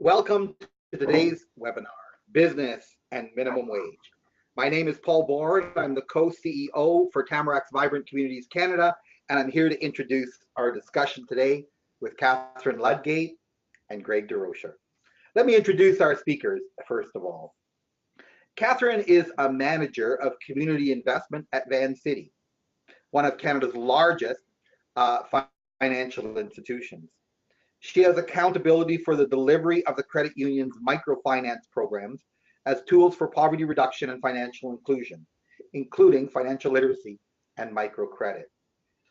Welcome to today's webinar, Business and Minimum Wage. My name is Paul Bourne. I'm the co-CEO for Tamarack's Vibrant Communities Canada, and I'm here to introduce our discussion today with Catherine Ludgate and Greg Durocher. Let me introduce our speakers first of all. Catherine is a manager of community investment at Vancity, one of Canada's largest financial institutions. She has accountability for the delivery of the credit union's microfinance programs as tools for poverty reduction and financial inclusion, including financial literacy and microcredit.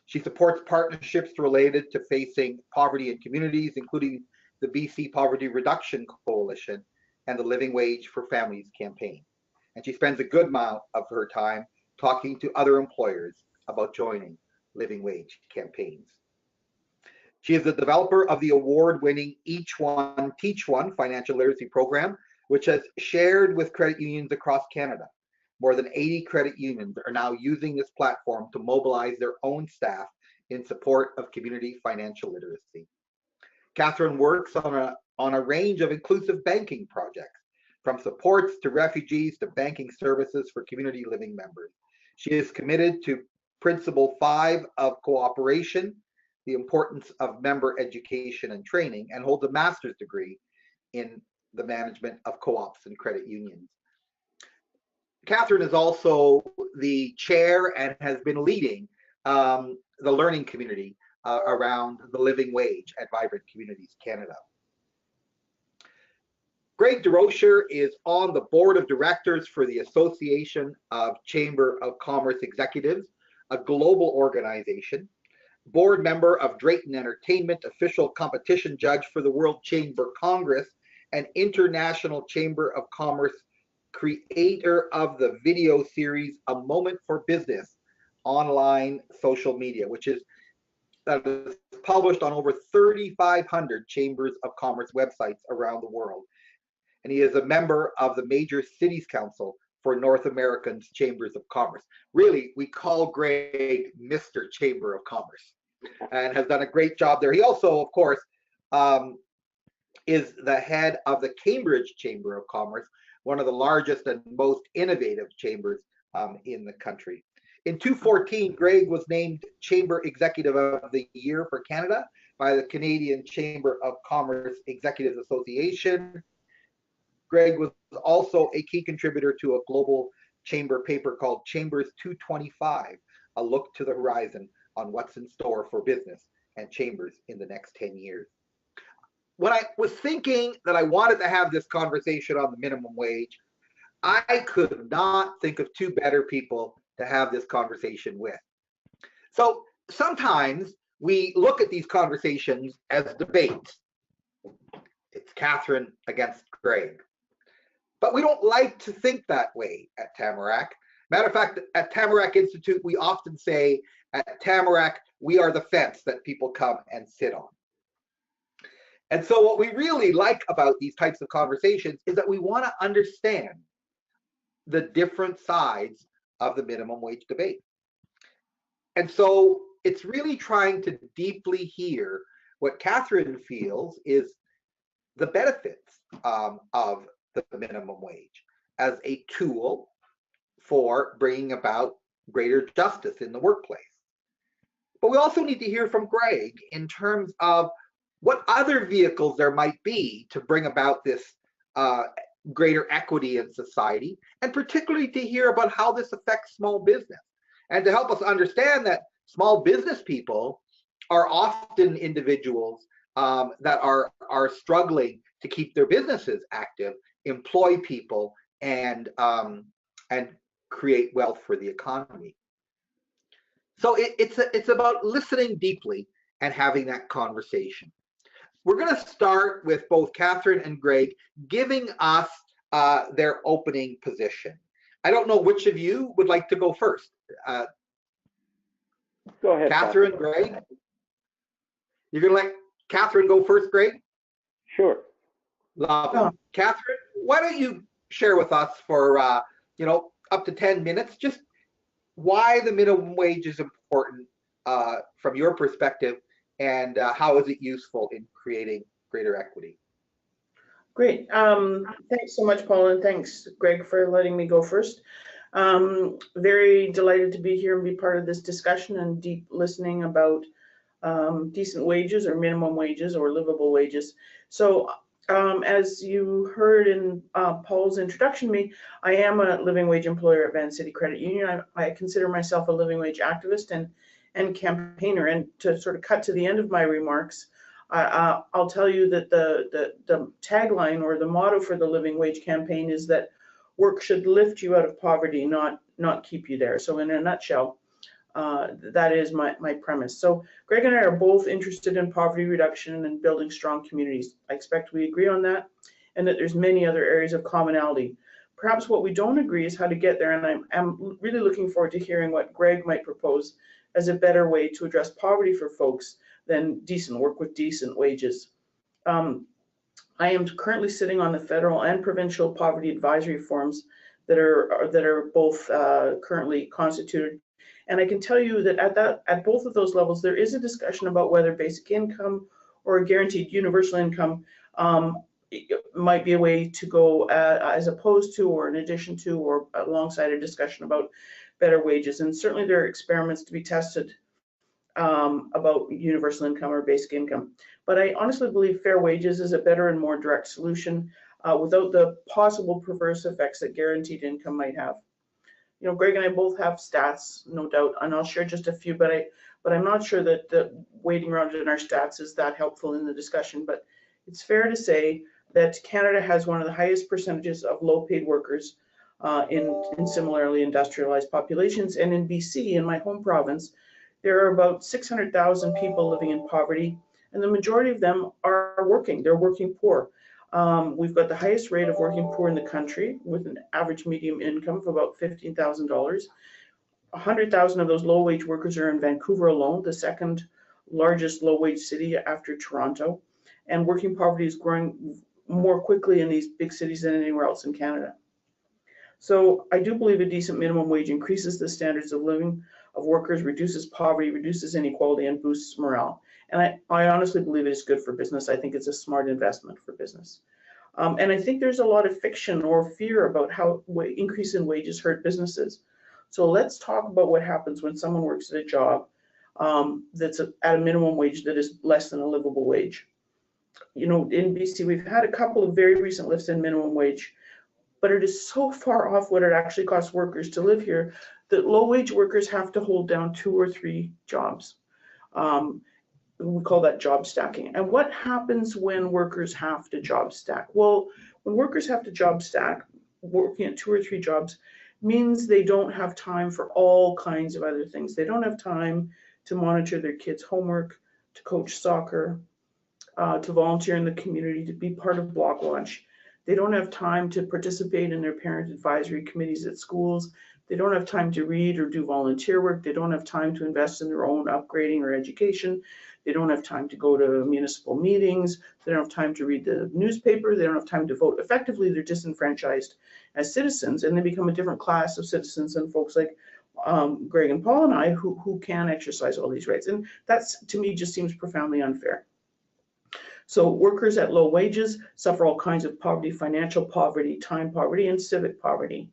She supports partnerships related to facing poverty in communities, including the BC Poverty Reduction Coalition and the Living Wage for Families campaign. And she spends a good amount of her time talking to other employers about joining living wage campaigns. She is the developer of the award-winning Each One, Teach One financial literacy program, which has shared with credit unions across Canada. More than 80 credit unions are now using this platform to mobilize their own staff in support of community financial literacy. Catherine works on a range of inclusive banking projects, from supports to refugees to banking services for community living members. She is committed to Principle 5 of cooperation, the importance of member education and training, and holds a master's degree in the management of co-ops and credit unions. Catherine is also the chair and has been leading the learning community around the living wage at Vibrant Communities Canada. Greg Durocher is on the board of directors for the Association of Chamber of Commerce Executives, a global organization, board member of Drayton Entertainment, official competition judge for the World Chamber Congress, and International Chamber of Commerce, creator of the video series A Moment for Business online social media, which is published on over 3,500 chambers of commerce websites around the world. And he is a member of the Major Cities Council for North American's Chambers of Commerce. Really, we call Greg Mr. Chamber of Commerce, and has done a great job there. He also, of course, is the head of the Cambridge Chamber of Commerce, one of the largest and most innovative chambers in the country. In 2014, Greg was named Chamber Executive of the Year for Canada by the Canadian Chamber of Commerce Executives Association. Greg was also a key contributor to a global chamber paper called Chambers 225, a look to the horizon on what's in store for business and chambers in the next 10 years. When I was thinking that I wanted to have this conversation on the minimum wage, I could not think of two better people to have this conversation with. So sometimes we look at these conversations as debates. It's Catherine against Greg. But we don't like to think that way at Tamarack. Matter of fact, at Tamarack Institute, we often say, at Tamarack, we are the fence that people come and sit on. And so what we really like about these types of conversations is that we want to understand the different sides of the minimum wage debate. And so it's really trying to deeply hear what Catherine feels is the benefits of the minimum wage as a tool for bringing about greater justice in the workplace. But we also need to hear from Greg in terms of what other vehicles there might be to bring about this greater equity in society, and particularly to hear about how this affects small business, and to help us understand that small business people are often individuals that are struggling to keep their businesses active, employ people, and create wealth for the economy. So it's about listening deeply and having that conversation. We're going to start with both Catherine and Greg giving us their opening position. I don't know which of you would like to go first. Go ahead, Catherine, Greg? You're going to let Catherine go first, Greg? Sure. Lovely. Oh. Catherine, why don't you share with us for up to 10 minutes just why the minimum wage is important from your perspective, and how is it useful in creating greater equity? Great. Thanks so much, Paul, and thanks, Greg, for letting me go first. Very delighted to be here and be part of this discussion and deep listening about decent wages or minimum wages or livable wages. So as you heard in Paul's introduction to me, I am a living wage employer at Vancity Credit Union. I consider myself a living wage activist and campaigner. And to sort of cut to the end of my remarks, I'll tell you that the tagline or the motto for the living wage campaign is that work should lift you out of poverty, not keep you there. So in a nutshell, that is my premise. So Greg and I are both interested in poverty reduction and building strong communities. I expect we agree on that, and that there's many other areas of commonality. Perhaps what we don't agree is how to get there, and I'm really looking forward to hearing what Greg might propose as a better way to address poverty for folks than decent work with decent wages. I am currently sitting on the federal and provincial poverty advisory forums that are both currently constituted. And I can tell you that at both of those levels, there is a discussion about whether basic income or a guaranteed universal income might be a way to go as opposed to or in addition to or alongside a discussion about better wages. And certainly there are experiments to be tested about universal income or basic income. But I honestly believe fair wages is a better and more direct solution without the possible perverse effects that guaranteed income might have. You know, Greg and I both have stats, no doubt, and I'll share just a few, but I'm not sure that the waiting around in our stats is that helpful in the discussion. But it's fair to say that Canada has one of the highest percentages of low-paid workers in similarly industrialized populations. And in BC, in my home province, there are about 600,000 people living in poverty, and the majority of them are working. They're working poor. We've got the highest rate of working poor in the country, with an average median income of about $15,000. 100,000 of those low-wage workers are in Vancouver alone, the second largest low-wage city after Toronto. And working poverty is growing more quickly in these big cities than anywhere else in Canada. So I do believe a decent minimum wage increases the standards of living of workers, reduces poverty, reduces inequality, and boosts morale. And I honestly believe it is good for business. I think it's a smart investment for business. And I think there's a lot of fiction or fear about how increase in wages hurt businesses. So let's talk about what happens when someone works at a job that's at a minimum wage that is less than a livable wage. You know, in BC, we've had a couple of very recent lifts in minimum wage, but it is so far off what it actually costs workers to live here that low-wage workers have to hold down 2 or 3 jobs. We call that job stacking. And what happens when workers have to job stack? Well, when workers have to job stack, working at 2 or 3 jobs means they don't have time for all kinds of other things. They don't have time to monitor their kids' homework, to coach soccer, to volunteer in the community, to be part of block lunch. They don't have time to participate in their parent advisory committees at schools. They don't have time to read or do volunteer work. They don't have time to invest in their own upgrading or education. They don't have time to go to municipal meetings. They don't have time to read the newspaper. They don't have time to vote. Effectively, they're disenfranchised as citizens, and they become a different class of citizens than folks like Greg and Paul and I who can exercise all these rights. And that's, to me, just seems profoundly unfair. So workers at low wages suffer all kinds of poverty, financial poverty, time poverty, and civic poverty.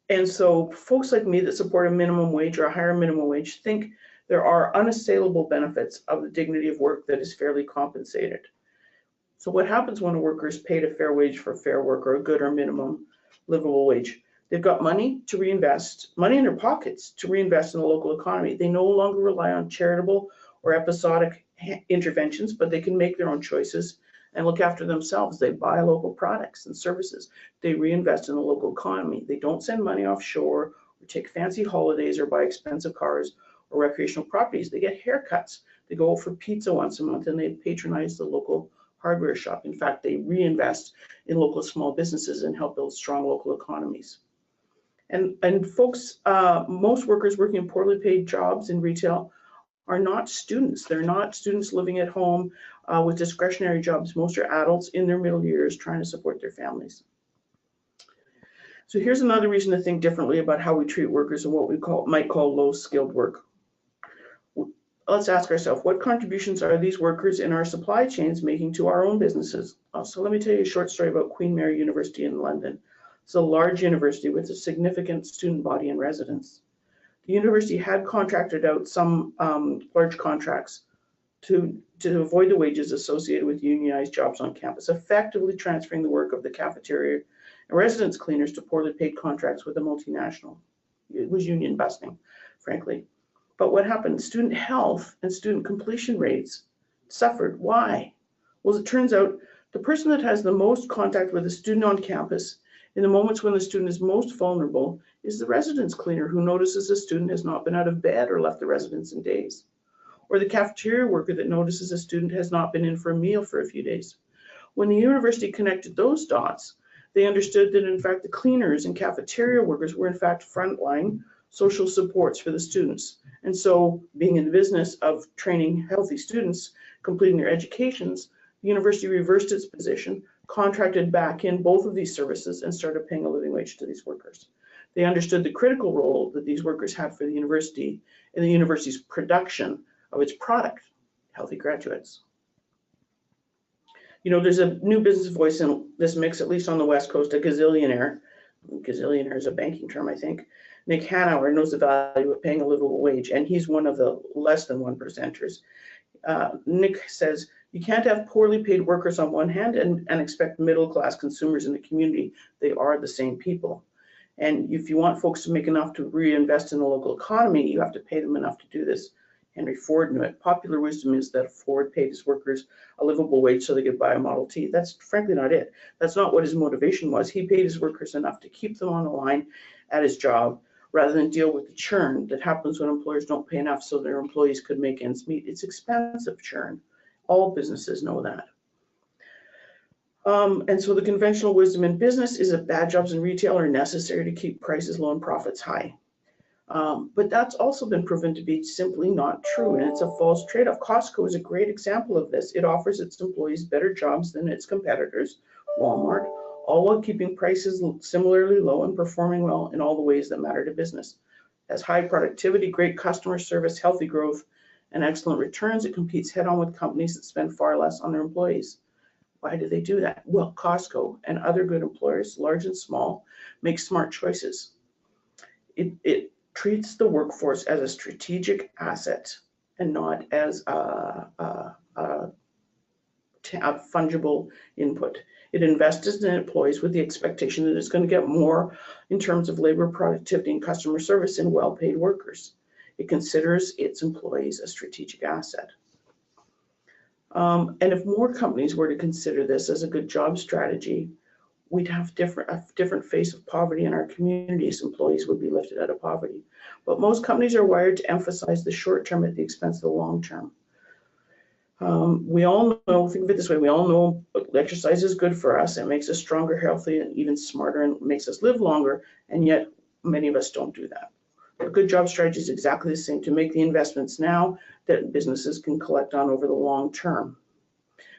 And so folks like me that support a minimum wage or a higher minimum wage think there are unassailable benefits of the dignity of work that is fairly compensated. So what happens when a worker is paid a fair wage for fair work or a good or minimum livable wage? They've got money to reinvest, money in their pockets to reinvest in the local economy. They no longer rely on charitable or episodic interventions, but they can make their own choices and look after themselves. They buy local products and services. They reinvest in the local economy. They don't send money offshore or take fancy holidays or buy expensive cars or recreational properties. They get haircuts. They go for pizza once a month and they patronize the local hardware shop. In fact, they reinvest in local small businesses and help build strong local economies. And folks, most workers working in poorly paid jobs in retail are not students. They're not students living at home with discretionary jobs. Most are adults in their middle years trying to support their families. So here's another reason to think differently about how we treat workers and what we might call low-skilled work. let's ask ourselves, what contributions are these workers in our supply chains making to our own businesses? So let me tell you a short story about Queen Mary University in London. It's a large university with a significant student body and residents. The university had contracted out some large contracts to avoid the wages associated with unionized jobs on campus, effectively transferring the work of the cafeteria and residence cleaners to poorly paid contracts with a multinational. It was union busting, frankly. But what happened? Student health and student completion rates suffered. Why? Well, it turns out the person that has the most contact with a student on campus in the moments when the student is most vulnerable is the residence cleaner, who notices a student has not been out of bed or left the residence in days, or the cafeteria worker that notices a student has not been in for a meal for a few days. When the university connected those dots, they understood that in fact the cleaners and cafeteria workers were in fact frontline social supports for the students. And so, being in the business of training healthy students, completing their educations, the university reversed its position, contracted back in both of these services, and started paying a living wage to these workers. They understood the critical role that these workers had for the university and the university's production of its product, healthy graduates. You know, there's a new business voice in this mix, at least on the West Coast, a gazillionaire. Gazillionaire is a banking term, I think. Nick Hanauer knows the value of paying a livable wage, and he's one of the less than 1%ers. Nick says, you can't have poorly paid workers on one hand and expect middle-class consumers in the community. They are the same people. And if you want folks to make enough to reinvest in the local economy, you have to pay them enough to do this. Henry Ford knew it. Popular wisdom is that Ford paid his workers a livable wage so they could buy a Model T. That's frankly not it. That's not what his motivation was. He paid his workers enough to keep them on the line at his job, rather than deal with the churn that happens when employers don't pay enough so their employees could make ends meet. It's expensive churn. All businesses know that. And so the conventional wisdom in business is that bad jobs in retail are necessary to keep prices low and profits high. But that's also been proven to be simply not true, and it's a false trade-off. Costco is a great example of this. It offers its employees better jobs than its competitors, Walmart, all while keeping prices similarly low and performing well in all the ways that matter to business. It has high productivity, great customer service, healthy growth, and excellent returns. It competes head-on with companies that spend far less on their employees. Why do they do that? Well, Costco and other good employers, large and small, make smart choices. It treats the workforce as a strategic asset and not as a fungible input. It invests in employees with the expectation that it's going to get more in terms of labor productivity and customer service in well-paid workers. It considers its employees a strategic asset. And if more companies were to consider this as a good job strategy, we'd have a different face of poverty in our communities. Employees would be lifted out of poverty. But most companies are wired to emphasize the short term at the expense of the long term. We all know, think of it this way, we all know exercise is good for us. It makes us stronger, healthy, and even smarter, and makes us live longer, and yet many of us don't do that. A good job strategy is exactly the same, to make the investments now that businesses can collect on over the long term.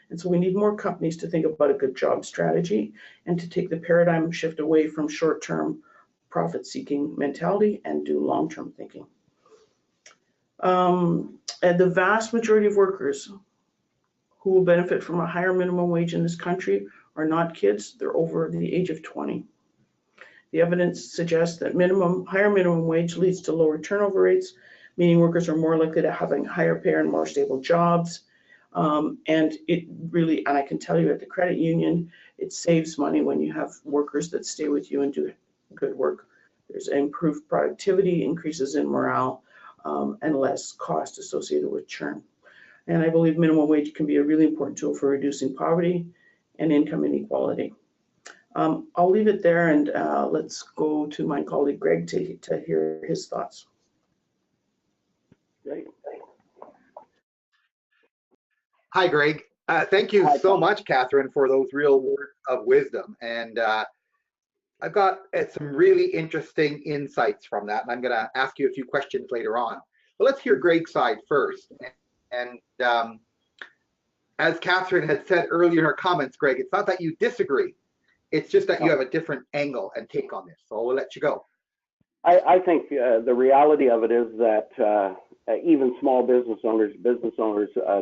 And so we need more companies to think about a good job strategy and to take the paradigm shift away from short-term profit-seeking mentality and do long-term thinking. And the vast majority of workers who will benefit from a higher minimum wage in this country are not kids, they're over the age of 20. The evidence suggests that higher minimum wage leads to lower turnover rates, meaning workers are more likely to having higher pay and more stable jobs. And it really, and I can tell you at the credit union, it saves money when you have workers that stay with you and do good work. There's improved productivity, increases in morale, and less cost associated with churn. And I believe minimum wage can be a really important tool for reducing poverty and income inequality. I'll leave it there, and let's go to my colleague Greg to hear his thoughts. Greg. Hi, Greg. Thank you so much, Catherine, for those real words of wisdom. And I've got some really interesting insights from that, and I'm going to ask you a few questions later on. But let's hear Greg's side first. And as Catherine had said earlier in her comments, Greg, it's not that you disagree. It's just that you have a different angle and take on this. So we'll let you go. I think the reality of it is that even small business owners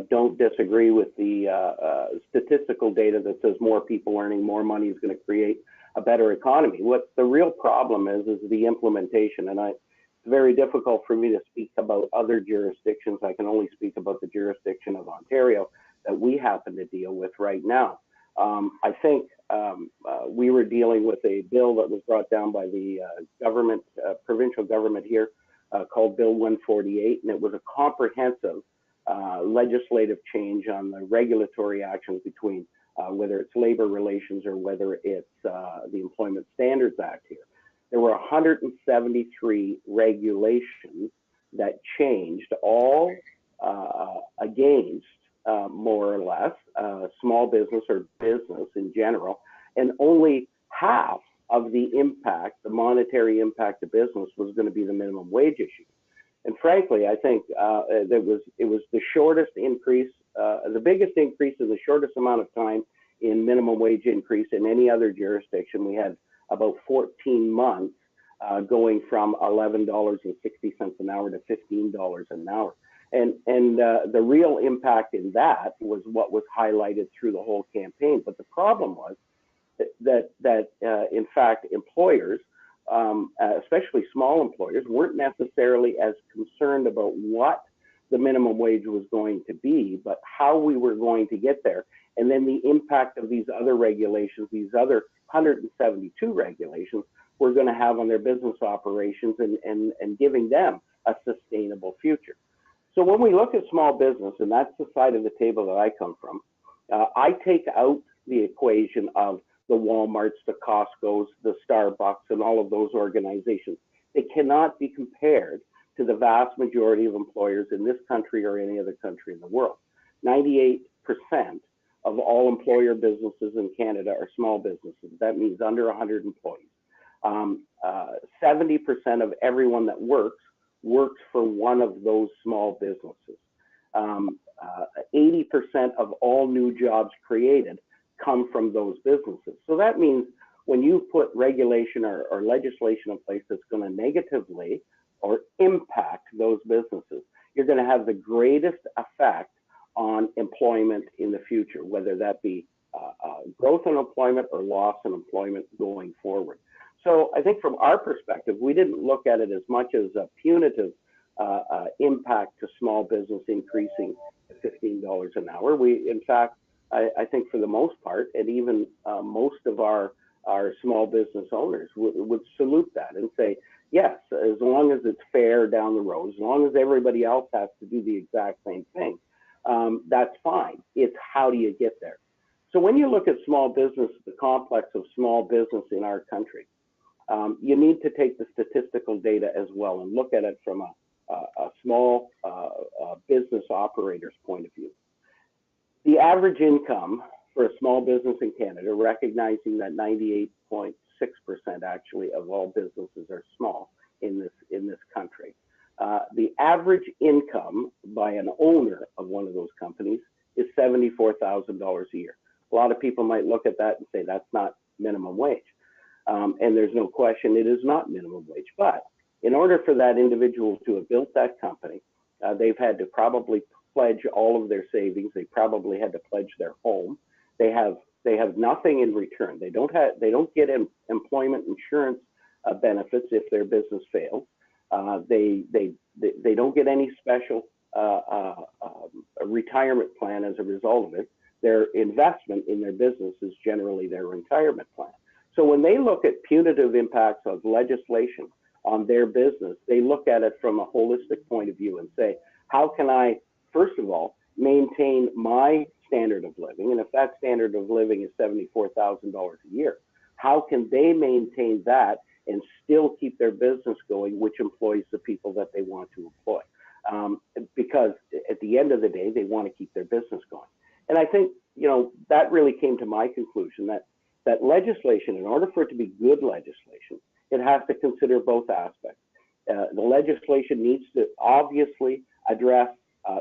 don't disagree with the statistical data that says more people earning more money is going to create a better economy. What the real problem is the implementation. And it's very difficult for me to speak about other jurisdictions. I can only speak about the jurisdiction of Ontario that we happen to deal with right now. I think we were dealing with a bill that was brought down by the government, provincial government here, called Bill 148, and it was a comprehensive legislative change on the regulatory actions between whether it's labor relations or whether it's the Employment Standards Act here. There were 173 regulations that changed, all against more or less small business or business in general, and only half of the impact, the monetary impact of business, was going to be the minimum wage issue. And frankly, I think it was the shortest increase, the biggest increase in the shortest amount of time in minimum wage increase in any other jurisdiction. We had about 14 months going from $11.60 an hour to $15 an hour. And the real impact in that was what was highlighted through the whole campaign. But the problem was that in fact, employers, especially small employers, weren't necessarily as concerned about what the minimum wage was going to be, but how we were going to get there. And then the impact of these other regulations, these other 172 regulations, were going to have on their business operations and giving them a sustainable future. So when we look at small business, and that's the side of the table that I come from, I take out the equation of the Walmarts, the Costco's, the Starbucks, and all of those organizations. They cannot be compared to the vast majority of employers in this country or any other country in the world. 98% of all employer businesses in Canada are small businesses. That means under 100 employees. 70% of everyone that works for one of those small businesses. 80% of all new jobs created come from those businesses. So that means when you put regulation or legislation in place that's going to negatively or impact those businesses, you're going to have the greatest effect on employment in the future, whether that be growth in employment or loss in employment going forward. So I think from our perspective, we didn't look at it as much as a punitive impact to small business increasing to $15 an hour. We, in fact, I think for the most part, and even most of our small business owners would salute that and say, yes, as long as it's fair down the road, as long as everybody else has to do the exact same thing, that's fine. It's how do you get there? So when you look at small business, the complex of small business in our country, you need to take the statistical data as well and look at it from a small business operator's point of view. The average income for a small business in Canada, recognizing that 98.6% actually of all businesses are small in this country. The average income by an owner of one of those companies is $74,000 a year. A lot of people might look at that and say that's not minimum wage. And there's no question it is not minimum wage. But in order for that individual to have built that company, they've had to probably pledge all of their savings. They probably had to pledge their home. They have nothing in return. They don't get employment insurance benefits if their business fails. They don't get any special retirement plan as a result of it. Their investment in their business is generally their retirement plan. So when they look at punitive impacts of legislation on their business, they look at it from a holistic point of view and say, how can I, first of all, maintain my standard of living? And if that standard of living is $74,000 a year, how can they maintain that and still keep their business going, which employs the people that they want to employ? Because at the end of the day, they want to keep their business going. And I think, that really came to my conclusion that legislation, in order for it to be good legislation, it has to consider both aspects. The legislation needs to obviously address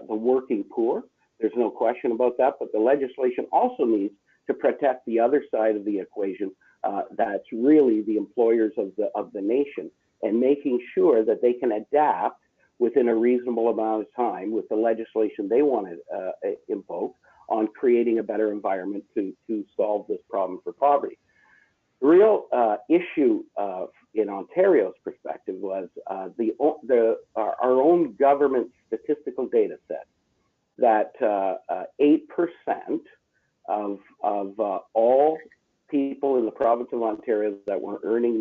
the working poor. There's no question about that, but the legislation also needs to protect the other side of the equation. That's really the employers of the nation, and making sure that they can adapt within a reasonable amount of time with the legislation they want to invoke on creating a better environment to solve this problem for poverty. The real issue in Ontario's perspective was our own government statistical data set that 8% of all people in the province of Ontario that were earning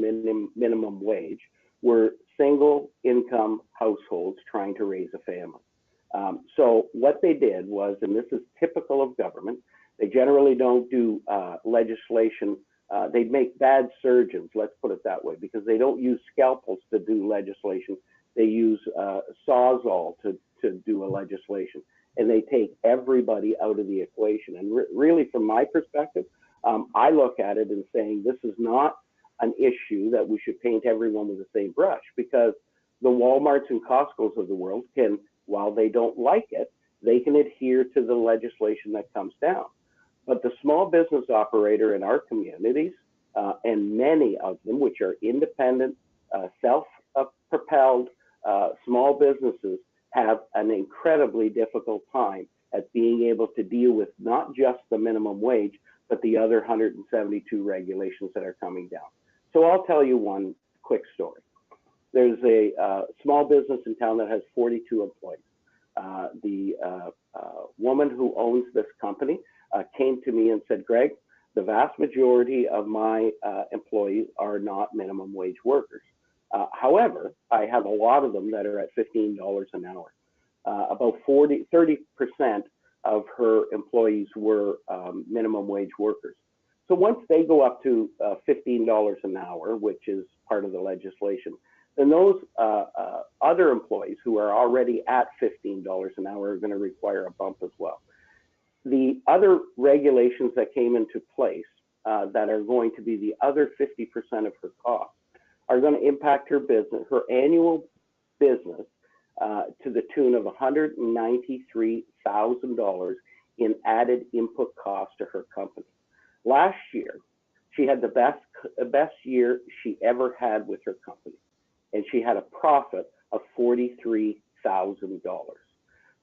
minimum wage were single income households trying to raise a family. So what they did was, and this is typical of government, they generally don't do legislation. They make bad surgeons, let's put it that way, because they don't use scalpels to do legislation. They use sawzall to do a legislation, and they take everybody out of the equation. And really, from my perspective, I look at it and saying this is not an issue that we should paint everyone with the same brush, because the Walmarts and Costcos of the world can, while they don't like it, they can adhere to the legislation that comes down. But the small business operator in our communities, and many of them, which are independent, self-propelled small businesses, have an incredibly difficult time at being able to deal with not just the minimum wage, but the other 172 regulations that are coming down. So I'll tell you one quick story. There's a small business in town that has 42 employees. The woman who owns this company came to me and said, Greg, the vast majority of my employees are not minimum wage workers. However, I have a lot of them that are at $15 an hour. About 30% of her employees were minimum wage workers. So once they go up to $15 an hour, which is part of the legislation, then those other employees who are already at $15 an hour are going to require a bump as well. The other regulations that came into place that are going to be the other 50% of her costs are going to impact her business, her annual business, to the tune of $193,000 in added input costs to her company. Last year, she had the best year she ever had with her company, and she had a profit of $43,000.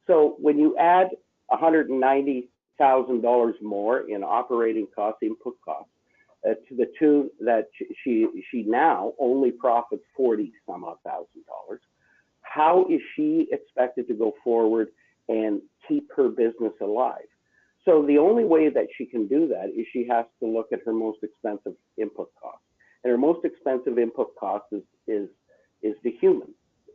So when you add $190,000 more in operating costs, input costs, to the tune that she now only profits $40,000, how is she expected to go forward and keep her business alive? So the only way that she can do that is she has to look at her most expensive input cost. And her most expensive input cost is the human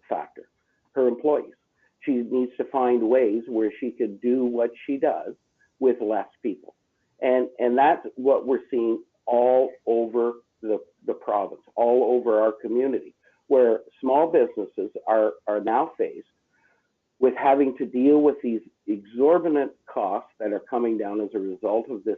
factor, her employees. She needs to find ways where she could do what she does with less people. And that's what we're seeing all over the province, all over our community, where small businesses are now faced with having to deal with these exorbitant costs that are coming down as a result of this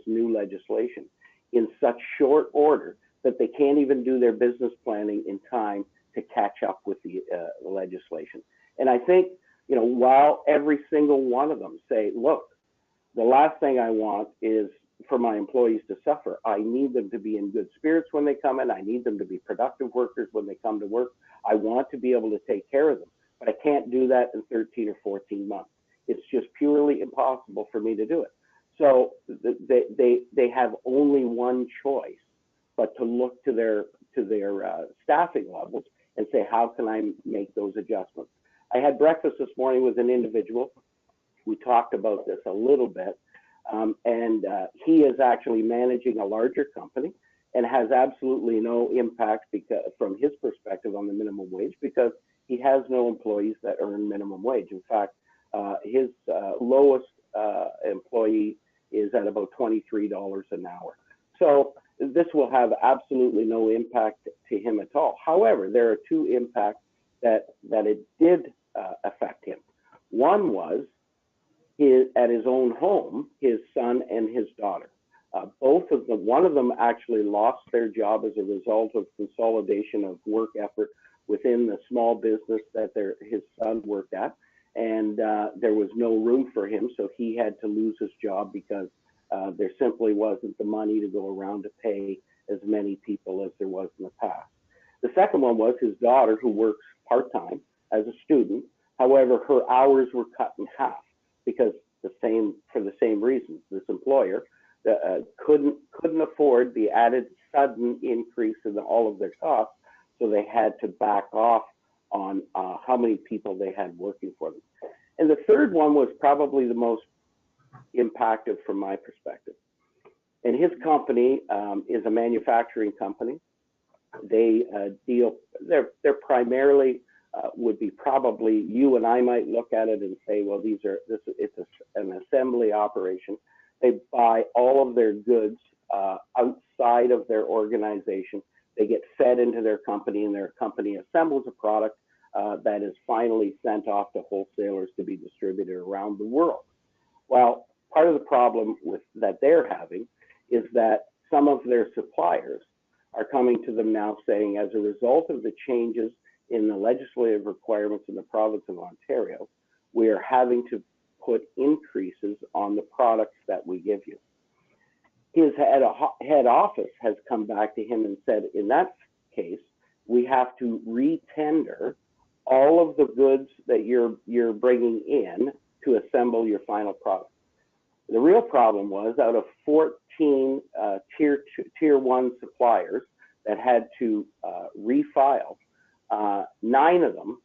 new legislation in such short order that they can't even do their business planning in time to catch up with the legislation. And I think, you know, while every single one of them say, look, the last thing I want is for my employees to suffer. I need them to be in good spirits when they come in. I need them to be productive workers when they come to work. I want to be able to take care of them, but I can't do that in 13 or 14 months. It's just purely impossible for me to do it. So they have only one choice, but to look to their staffing levels and say, how can I make those adjustments? I had breakfast this morning with an individual. We talked about this a little bit, and he is actually managing a larger company and has absolutely no impact because, from his perspective, on the minimum wage, because he has no employees that earn minimum wage. In fact, his lowest employee is at about $23 an hour. So this will have absolutely no impact to him at all. However, there are two impacts that it did affect him. One was at his own home, his son and his daughter. Both of them, one of them actually lost their job as a result of consolidation of work effort within the small business that his son worked at, and there was no room for him, so he had to lose his job because there simply wasn't the money to go around to pay as many people as there was in the past. The second one was his daughter, who works part-time as a student. However, her hours were cut in half because for the same reasons. This employer couldn't afford the added sudden increase in all of their costs, so they had to back off on how many people they had working for them. And the third one was probably the most impacted from my perspective. And his company is a manufacturing company. They they're primarily would be probably, you and I might look at it and say, well, it's an assembly operation. They buy all of their goods outside of their organization. They get fed into their company, and their company assembles a product that is finally sent off to wholesalers to be distributed around the world. Well, part of the problem that they're having is that some of their suppliers are coming to them now saying, as a result of the changes in the legislative requirements in the province of Ontario, we are having to put increases on the products that we give you. His head office has come back to him and said, in that case, we have to re-tender all of the goods that you're bringing in to assemble your final product. The real problem was, out of 14 tier 1 suppliers that had to refile, 9 of them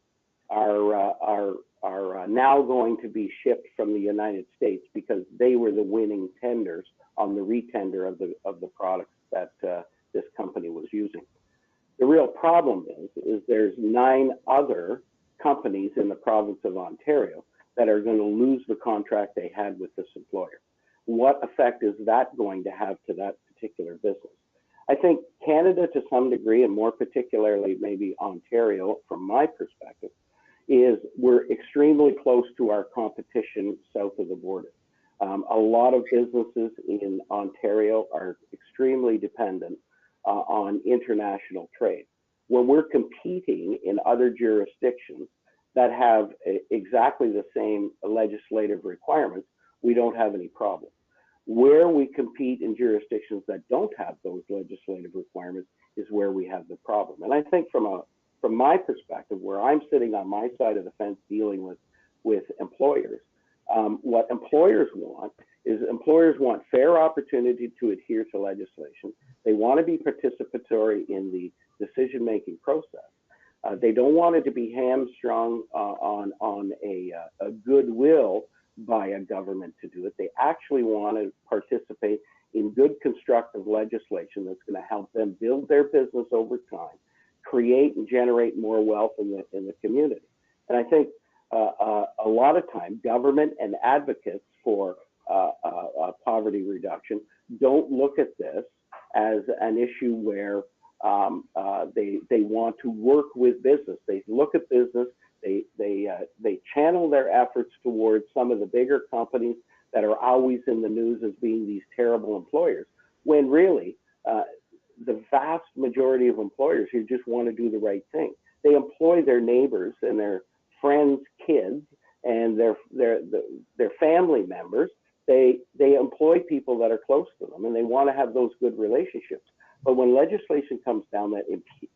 are now going to be shipped from the United States because they were the winning tenders on the retender of the products that this company was using. The real problem is there's 9 other companies in the province of Ontario that are going to lose the contract they had with this employer. What effect is that going to have to that particular business? I think Canada, to some degree, and more particularly maybe Ontario, from my perspective, is we're extremely close to our competition south of the border. A lot of businesses in Ontario are extremely dependent on international trade. When we're competing in other jurisdictions that have exactly the same legislative requirements, we don't have any problem. Where we compete in jurisdictions that don't have those legislative requirements is where we have the problem. And I think from my perspective, where I'm sitting on my side of the fence dealing with employers, what employers want is fair opportunity to adhere to legislation. They want to be participatory in the decision-making process. They don't want it to be hamstrung on a goodwill by a government to do it. They actually want to participate in good constructive legislation that's going to help them build their business over time, create and generate more wealth in the community. And I think a lot of time government and advocates for poverty reduction don't look at this as an issue where they want to work with business. They look at business. They channel their efforts towards some of the bigger companies that are always in the news as being these terrible employers, when really the vast majority of employers who just want to do the right thing, they employ their neighbors and their friends' kids and their family members. They employ people that are close to them, and they want to have those good relationships. But when legislation comes down that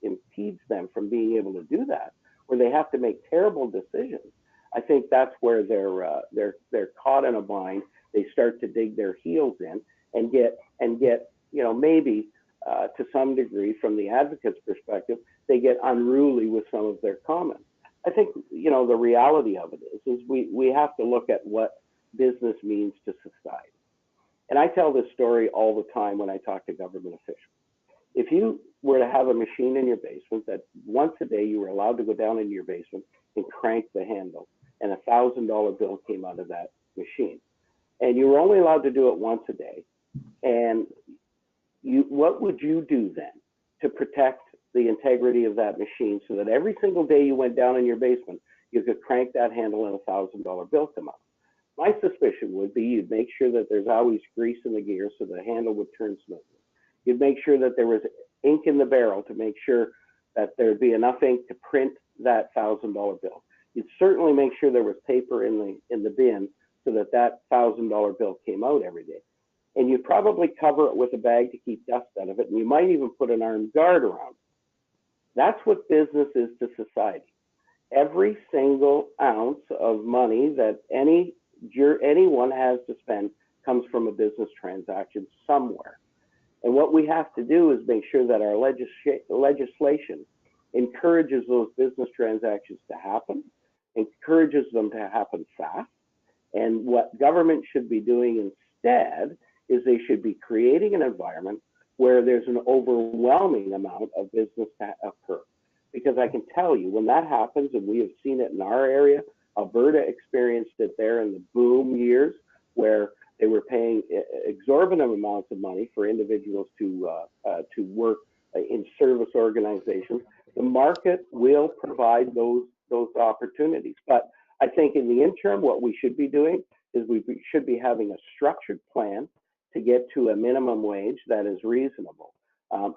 impedes them from being able to do that, where they have to make terrible decisions, I think that's where they're caught in a bind. They start to dig their heels in and get maybe to some degree, from the advocate's perspective, they get unruly with some of their comments. I think the reality of it is we have to look at what business means to society. And I tell this story all the time when I talk to government officials. If you were to have a machine in your basement that once a day you were allowed to go down into your basement and crank the handle, and a $1,000 bill came out of that machine, and you were only allowed to do it once a day, and what would you do then to protect the integrity of that machine so that every single day you went down in your basement, you could crank that handle and a $1,000 bill come out? My suspicion would be you'd make sure that there's always grease in the gear so the handle would turn smoothly. You'd make sure that there was ink in the barrel to make sure that there'd be enough ink to print that $1,000 bill. You'd certainly make sure there was paper in the bin so that that $1,000 bill came out every day. And you'd probably cover it with a bag to keep dust out of it, and you might even put an armed guard around it. That's what business is to society. every single ounce of money that anyone has to spend comes from a business transaction somewhere. And what we have to do is make sure that our legislation encourages those business transactions to happen, encourages them to happen fast. And what government should be doing instead is they should be creating an environment where there's an overwhelming amount of business to occur. Because I can tell you, when that happens, and we have seen it in our area, Alberta experienced it there in the boom years, where they were paying exorbitant amounts of money for individuals to work in service organizations. The market will provide those opportunities. But I think in the interim, what we should be doing is we should be having a structured plan to get to a minimum wage that is reasonable.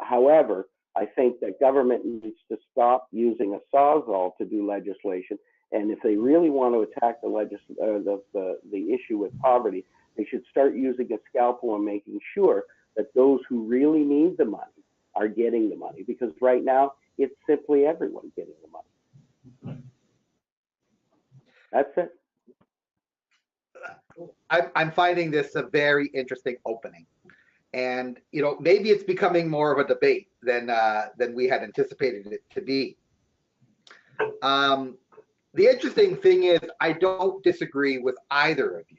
However, I think that government needs to stop using a sawzall to do legislation. And if they really want to attack the issue with poverty, they should start using a scalpel and making sure that those who really need the money are getting the money. Because right now, it's simply everyone getting the money. That's it. I'm finding this a very interesting opening. And, you know, maybe it's becoming more of a debate than we had anticipated it to be. The interesting thing is, I don't disagree with either of you.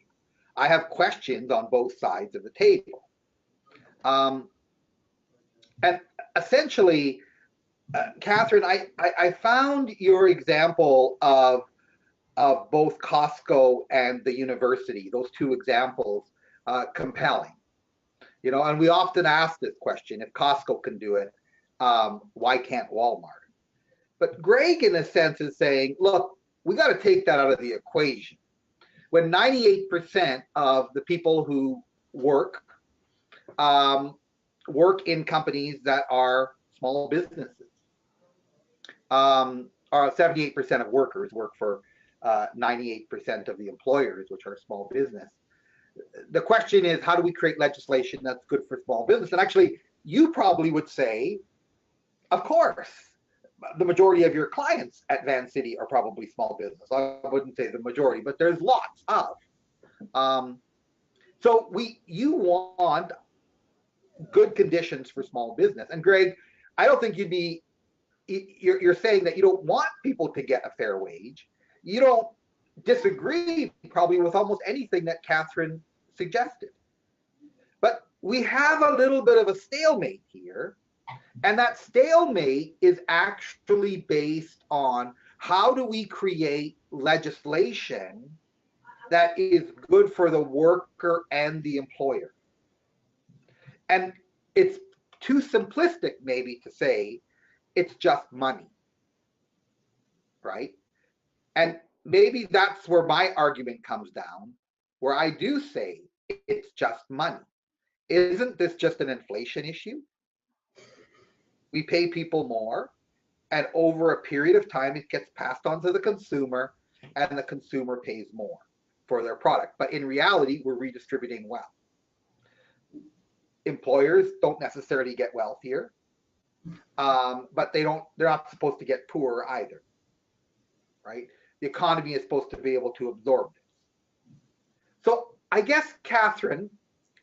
I have questions on both sides of the table. And essentially, Catherine, I found your example of both Costco and the university, those two examples, compelling. You know, and we often ask this question: if Costco can do it, why can't Walmart? But Greg, in a sense, is saying, look, we got to take that out of the equation. When 98% of the people who work in companies that are small businesses, or 78% of workers work for 98% of the employers, which are small business. The question is, how do we create legislation that's good for small business? And actually, you probably would say, of course, the majority of your clients at Vancity are probably small business. I wouldn't say the majority, but there's lots of. So you want good conditions for small business. And Greg, I don't think you're saying that you don't want people to get a fair wage. You don't disagree probably with almost anything that Catherine suggested. But we have a little bit of a stalemate here. And that stalemate is actually based on how do we create legislation that is good for the worker and the employer. And it's too simplistic maybe to say it's just money, right? And maybe that's where my argument comes down, where I do say it's just money. Isn't this just an inflation issue? We pay people more, and over a period of time, it gets passed on to the consumer, and the consumer pays more for their product. But in reality, we're redistributing wealth. Employers don't necessarily get wealthier, but they're not supposed to get poorer either, right? The economy is supposed to be able to absorb this. So I guess, Catherine,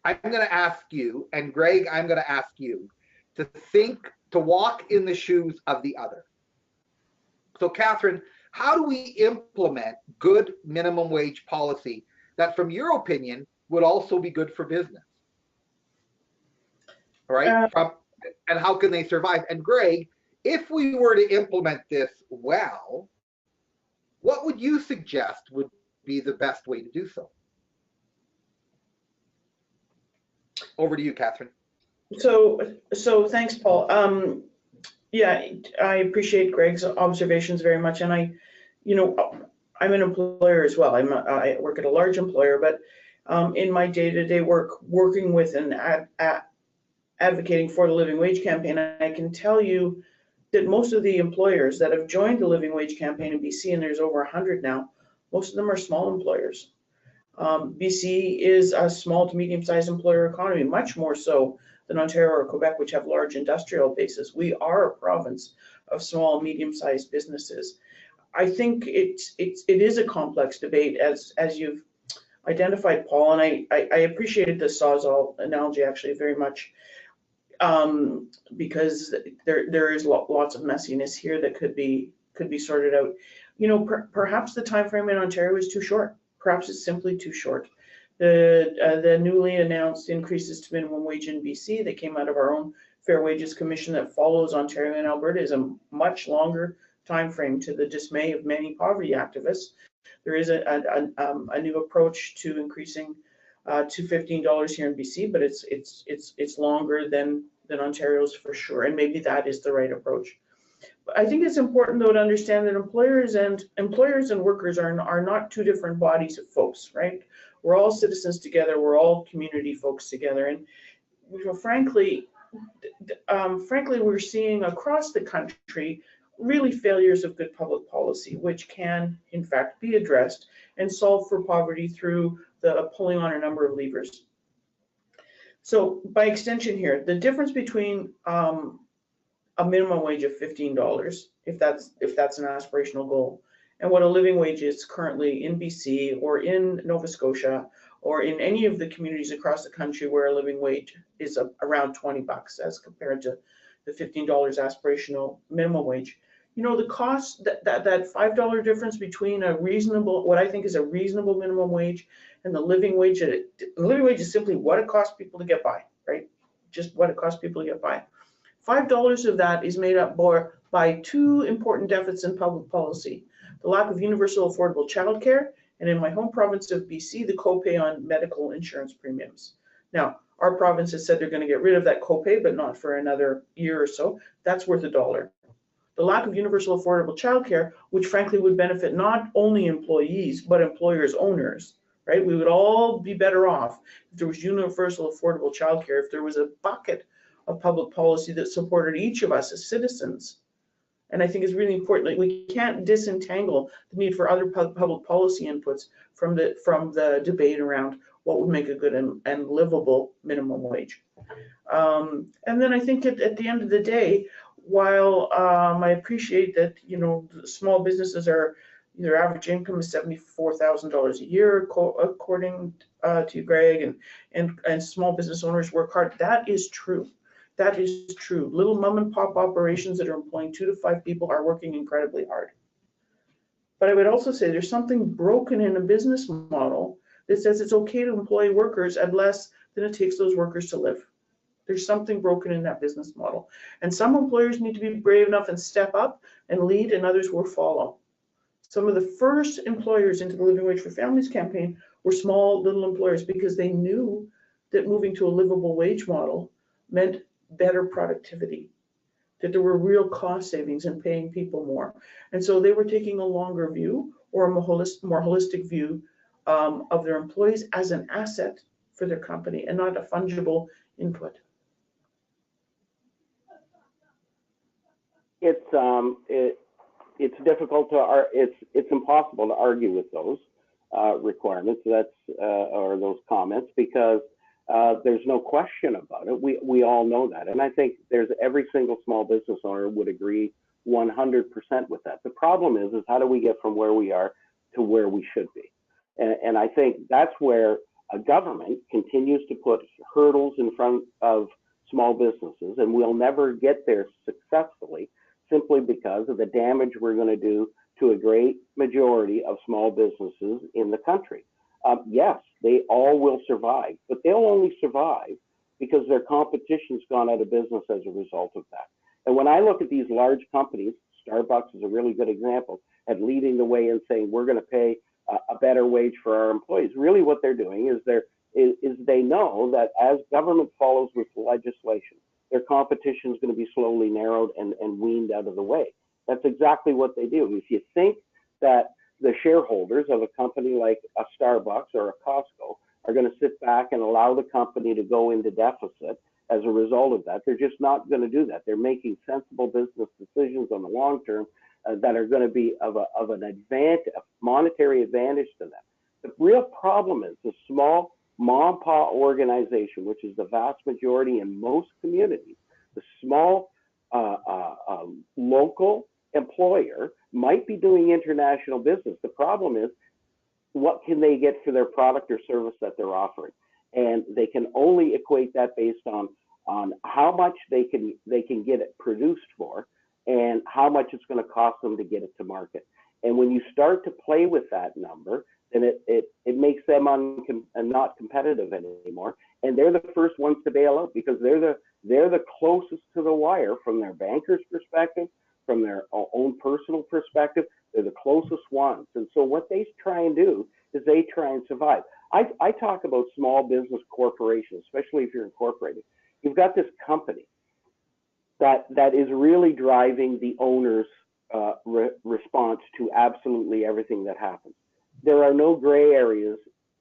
I'm going to ask you, and Greg, I'm going to ask you to walk in the shoes of the other. So Catherine, how do we implement good minimum wage policy that, from your opinion, would also be good for business? All right, and how can they survive? And Greg, if we were to implement this well, what would you suggest would be the best way to do so? Over to you, Catherine. So thanks, Paul. Yeah, I appreciate Greg's observations very much, and I'm an employer as well. I work at a large employer, but in my day-to-day work, working with and advocating for the Living Wage Campaign, I can tell you that most of the employers that have joined the Living Wage Campaign in BC, and there's over 100 now, most of them are small employers. BC is a small to medium-sized employer economy, much more so than Ontario or Quebec, which have large industrial bases. We are a province of small, medium-sized businesses. I think it is a complex debate, as you've identified, Paul, and I appreciated the Sawzall analogy actually very much, because there is lots of messiness here that could be sorted out. You know, perhaps the time frame in Ontario is too short. Perhaps it's simply too short. The newly announced increases to minimum wage in BC that came out of our own Fair Wages Commission that follows Ontario and Alberta is a much longer time frame, to the dismay of many poverty activists. There is a new approach to increasing to $15 here in BC, but it's longer than Ontario's for sure, and maybe that is the right approach. But I think it's important though to understand that employers and workers are not two different bodies of folks, right? We're all citizens together. We're all community folks together, and you know, frankly, we're seeing across the country really failures of good public policy, which can in fact be addressed and solve for poverty through the pulling on a number of levers. So by extension here, the difference between a minimum wage of $15, if that's an aspirational goal, and what a living wage is currently in BC or in Nova Scotia or in any of the communities across the country where a living wage is around $20 as compared to the $15 aspirational minimum wage. You know, the cost, that $5 difference between a reasonable, what I think is a reasonable minimum wage, and the living wage, the living wage is simply what it costs people to get by, right? Just what it costs people to get by. $5 of that is made up by two important deficits in public policy: the lack of universal affordable childcare, and in my home province of BC, the copay on medical insurance premiums. Now, our province has said they're going to get rid of that copay, but not for another year or so. That's worth $1. The lack of universal affordable childcare, which frankly would benefit not only employees, but employers' owners, right? We would all be better off if there was universal affordable childcare, if there was a bucket of public policy that supported each of us as citizens. And I think it's really important, like, we can't disentangle the need for other public policy inputs from the debate around what would make a good and livable minimum wage. And then I think at the end of the day, while I appreciate that, you know, small businesses are, their average income is $74,000 a year, according to Greg, and small business owners work hard. That is true. That is true. Little mom and pop operations that are employing 2 to 5 people are working incredibly hard. But I would also say there's something broken in a business model that says it's okay to employ workers at less than it takes those workers to live. There's something broken in that business model. And some employers need to be brave enough and step up and lead, and others will follow. Some of the first employers into the Living Wage for Families campaign were small little employers, because they knew that moving to a livable wage model meant better productivity, that there were real cost savings in paying people more. And so they were taking a longer view, or a more holistic view of their employees as an asset for their company and not a fungible input. It's difficult to it's impossible to argue with those requirements, or those comments, because there's no question about it. We all know that, and I think every single small business owner would agree 100% with that. The problem is how do we get from where we are to where we should be? And I think that's where a government continues to put hurdles in front of small businesses, and we'll never get there successfully, simply because of the damage we're going to do to a great majority of small businesses in the country. Yes, they all will survive, but they'll only survive because their competition's gone out of business as a result of that. And when I look at these large companies, Starbucks is a really good example, and leading the way and saying we're going to pay a better wage for our employees. Really, what they're doing is they know that as government follows with legislation, their competition is going to be slowly narrowed and weaned out of the way. That's exactly what they do. If you think that the shareholders of a company like a Starbucks or a Costco are going to sit back and allow the company to go into deficit as a result of that, they're just not going to do that. They're making sensible business decisions on the long term that are going to be of an advantage, a monetary advantage to them. The real problem is the small mom-and-pop organization, which is the vast majority in most communities, the small local employer might be doing international business. The problem is, what can they get for their product or service that they're offering? And they can only equate that based on how much they can get it produced for and how much it's going to cost them to get it to market. And when you start to play with that number, then it makes them not competitive anymore. And they're the first ones to bail out because they're the closest to the wire from their banker's perspective, from their own personal perspective. They're the closest ones. And so what they try and do is they try and survive. I talk about small business corporations, especially if you're incorporated. You've got this company that is really driving the owner's response to absolutely everything that happens. There are no gray areas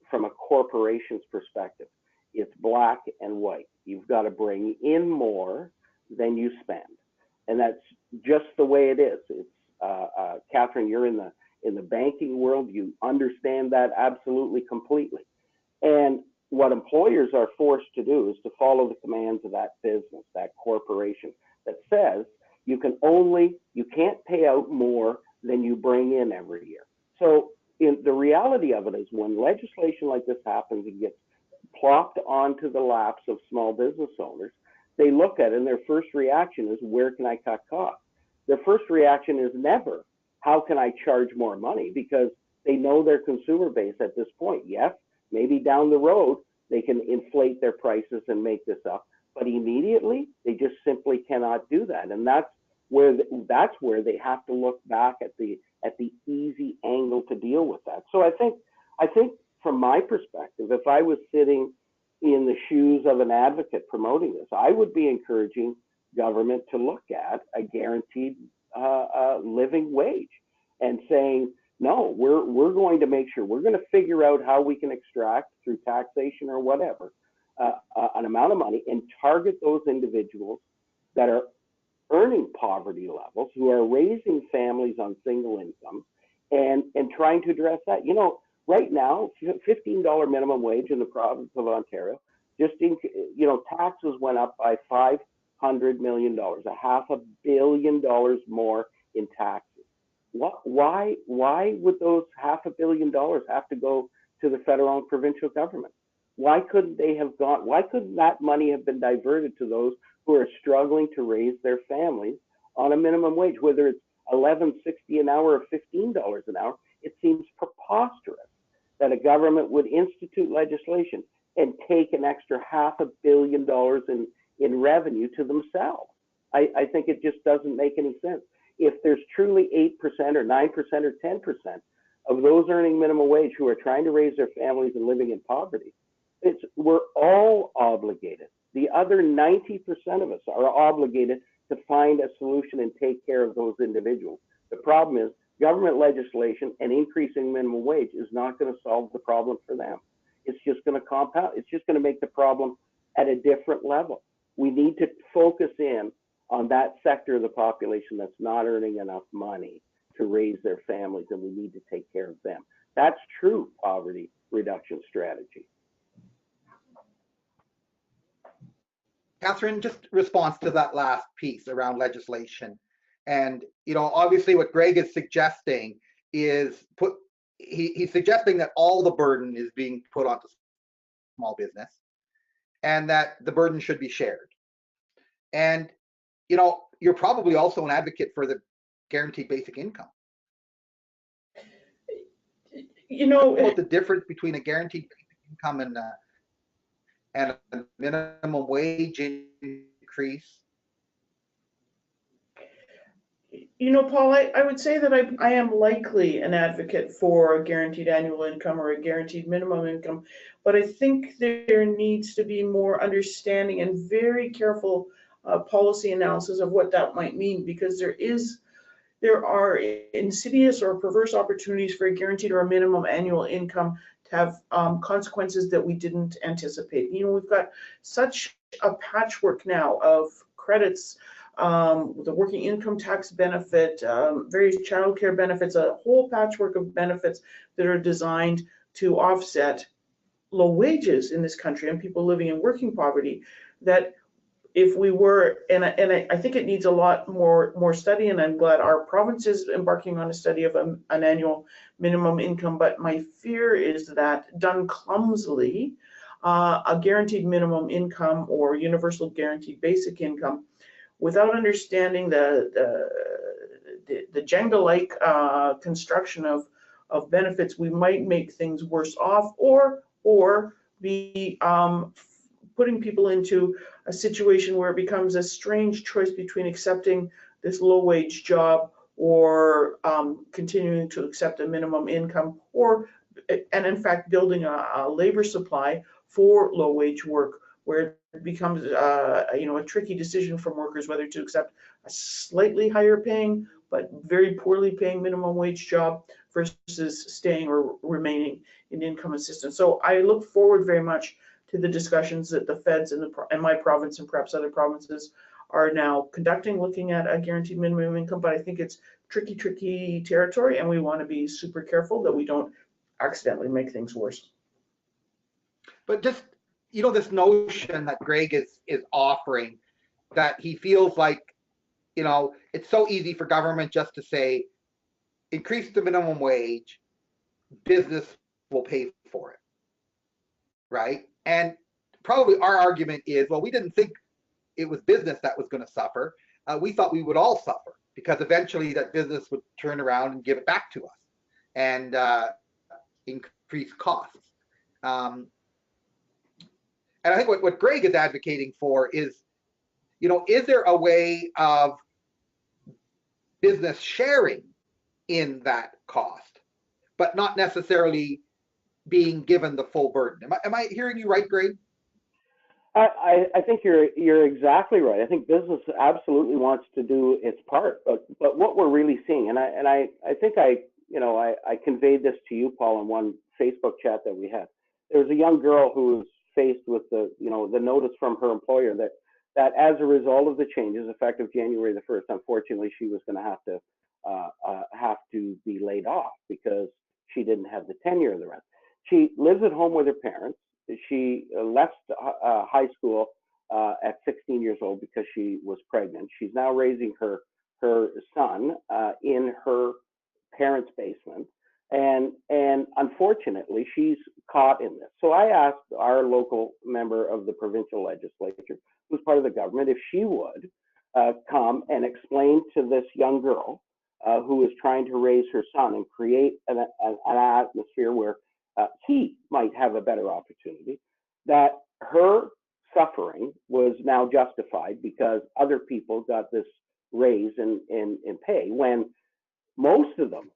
from a corporation's perspective. It's black and white. You've got to bring in more than you spend. And that's just the way it is. It's Catherine, you're in the banking world. You understand that absolutely completely. And what employers are forced to do is to follow the commands of that business, that corporation, that says you can't pay out more than you bring in every year. So the reality of it is when legislation like this happens and gets plopped onto the laps of small business owners, they look at it and their first reaction is, where can I cut costs? Their first reaction is never, how can I charge more money? Because they know their consumer base at this point. Yes, maybe down the road, they can inflate their prices and make this up, but immediately they just simply cannot do that. And that's where they have to look back at the easy angle to deal with that. So I think from my perspective, if I was sitting in the shoes of an advocate promoting this, I would be encouraging government to look at a guaranteed living wage and saying, no, we're going to make sure, we're going to figure out how we can extract through taxation or whatever an amount of money and target those individuals that are earning poverty levels, who are raising families on single income, and trying to address that. You know, right now, $15 minimum wage in the province of Ontario, taxes went up by $500 million, $500 million more in taxes. Why would those $500 million have to go to the federal and provincial government? Why couldn't that money have been diverted to those who are struggling to raise their families on a minimum wage, whether it's $11.60 an hour or $15 an hour? It seems preposterous that a government would institute legislation and take an extra $500 million in revenue to themselves. I think it just doesn't make any sense. If there's truly 8% or 9% or 10% of those earning minimum wage who are trying to raise their families and living in poverty, we're all obligated. The other 90% of us are obligated to find a solution and take care of those individuals. The problem is government legislation and increasing minimum wage is not going to solve the problem for them. It's just going to compound. It's just going to make the problem at a different level. We need to focus in on that sector of the population that's not earning enough money to raise their families, and we need to take care of them. That's true poverty reduction strategy. Catherine, just response to that last piece around legislation. And, obviously what Greg is suggesting is he's suggesting that all the burden is being put onto small business and that the burden should be shared. And, you're probably also an advocate for the guaranteed basic income. What the difference between a guaranteed basic income and a minimum wage increase? Paul, I would say that I am likely an advocate for a guaranteed annual income or a guaranteed minimum income, but I think there needs to be more understanding and very careful policy analysis of what that might mean, because there are insidious or perverse opportunities for a guaranteed or a minimum annual income to have consequences that we didn't anticipate. We've got such a patchwork now of credits, the working income tax benefit, various childcare benefits, a whole patchwork of benefits that are designed to offset low wages in this country and people living in working poverty, that if we were, and I think it needs a lot more study, and I'm glad our province is embarking on a study of an annual minimum income, but my fear is that done clumsily, a guaranteed minimum income or universal guaranteed basic income, without understanding the Jenga-like construction of benefits, we might make things worse off, or be putting people into a situation where it becomes a strange choice between accepting this low-wage job or continuing to accept a minimum income, and in fact building a labor supply for low-wage work, where it becomes a tricky decision from workers whether to accept a slightly higher paying but very poorly paying minimum wage job versus staying or remaining in income assistance. So I look forward very much to the discussions that the feds and my province and perhaps other provinces are now conducting, looking at a guaranteed minimum income. But I think it's tricky territory, and we want to be super careful that we don't accidentally make things worse. But just, this notion that Greg is offering, that he feels like, it's so easy for government just to say, increase the minimum wage, business will pay for it, right? And probably our argument is, well, we didn't think it was business that was going to suffer. We thought we would all suffer, because eventually that business would turn around and give it back to us and increase costs. And I think what Greg is advocating for is, is there a way of business sharing in that cost, but not necessarily being given the full burden? Am I hearing you right, Greg? I think you're exactly right. I think business absolutely wants to do its part, but what we're really seeing, and I think I conveyed this to you, Paul, in one Facebook chat that we had. There was a young girl who was faced with the notice from her employer that as a result of the changes effective January the 1st, unfortunately, she was going to have to be laid off because she didn't have the tenure of the rest. She lives at home with her parents. She left high school at 16 years old because she was pregnant. She's now raising her son in her parents' basement. And unfortunately, she's caught in this. So I asked our local member of the provincial legislature, who's part of the government, if she would come and explain to this young girl who is trying to raise her son and create an atmosphere where he might have a better opportunity, that her suffering was now justified because other people got this raise in pay, when most of them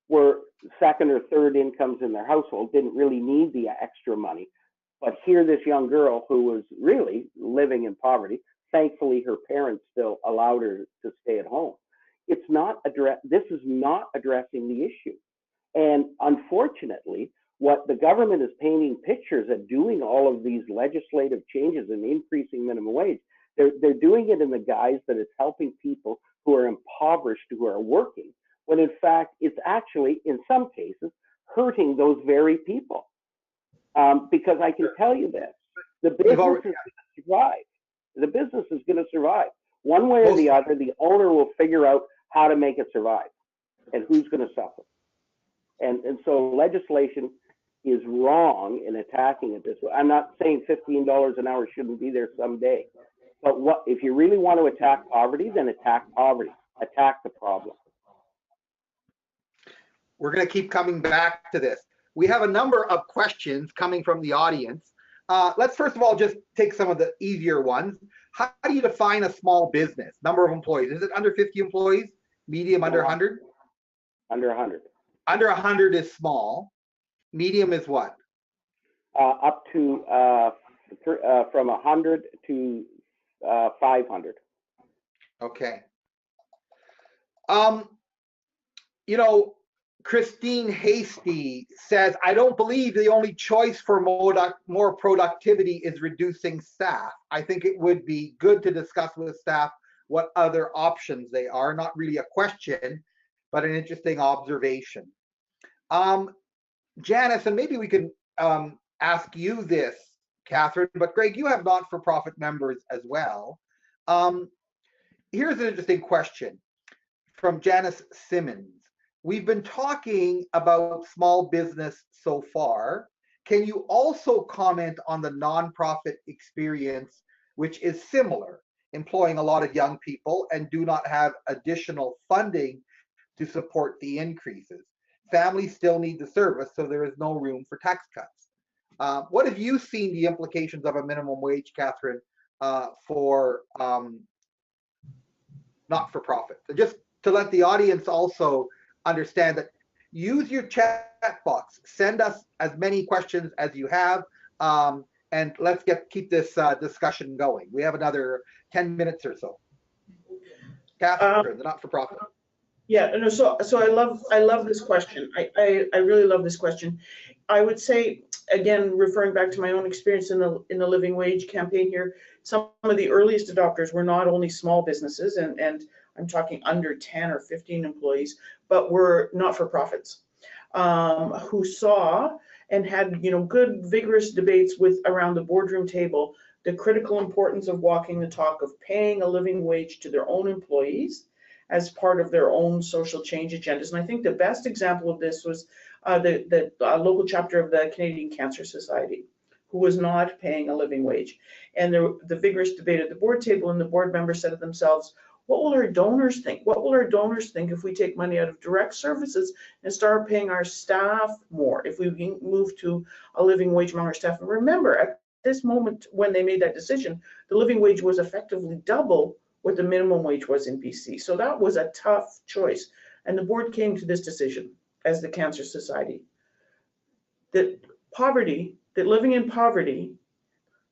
were second or third incomes in their household, didn't really need the extra money. But here, this young girl who was really living in poverty, thankfully her parents still allowed her to stay at home. This is not addressing the issue. And unfortunately, what the government is painting pictures of doing all of these legislative changes and increasing minimum wage, they're doing it in the guise that it's helping people who are impoverished, who are working, when in fact it's actually, in some cases, hurting those very people. Because I can tell you this, the business is going to survive. The business is going to survive. One way or the other, the owner will figure out how to make it survive and who's going to suffer. And so legislation is wrong in attacking it this way. I'm not saying $15 an hour shouldn't be there someday. But if you really want to attack poverty, then attack poverty. Attack the problem. We're going to keep coming back to this. We have a number of questions coming from the audience. Let's first of all just take some of the easier ones. How do you define a small business? Number of employees. Is it under 50 employees? Medium, under 100? Under 100. Under 100 is small. Medium is what? Up to from 100 to 500. Okay. Christine Hasty says, I don't believe the only choice for more productivity is reducing staff. I think it would be good to discuss with staff what other options they are. Not really a question, but an interesting observation. Janice, and maybe we can ask you this, Catherine, but Greg, you have not-for-profit members as well. Here's an interesting question from Janice Simmons. We've been talking about small business so far. Can you also comment on the nonprofit experience, which is similar, employing a lot of young people and do not have additional funding to support the increases? Families still need the service, so there is no room for tax cuts. What have you seen the implications of a minimum wage, Catherine, for not-for-profits? And just to let the audience also understand that, use your chat box, send us as many questions as you have, and let's keep this discussion going. We have another 10 minutes or so. Catherine, the not-for-profit. Yeah, no, so I love this question. I really love this question. I would say, again, referring back to my own experience in the living wage campaign here, some of the earliest adopters were not only small businesses, and I'm talking under 10 or 15 employees, but were not-for-profits, who saw and had, good vigorous debates around the boardroom table, the critical importance of walking the talk of paying a living wage to their own employees as part of their own social change agendas. And I think the best example of this was the local chapter of the Canadian Cancer Society, who was not paying a living wage. And the vigorous debate at the board table, and the board members said to themselves, what will our donors think? What will our donors think if we take money out of direct services and start paying our staff more, if we move to a living wage among our staff? And remember, at this moment when they made that decision, the living wage was effectively double what the minimum wage was in BC. So that was a tough choice. And the board came to this decision as the Cancer Society, that living in poverty,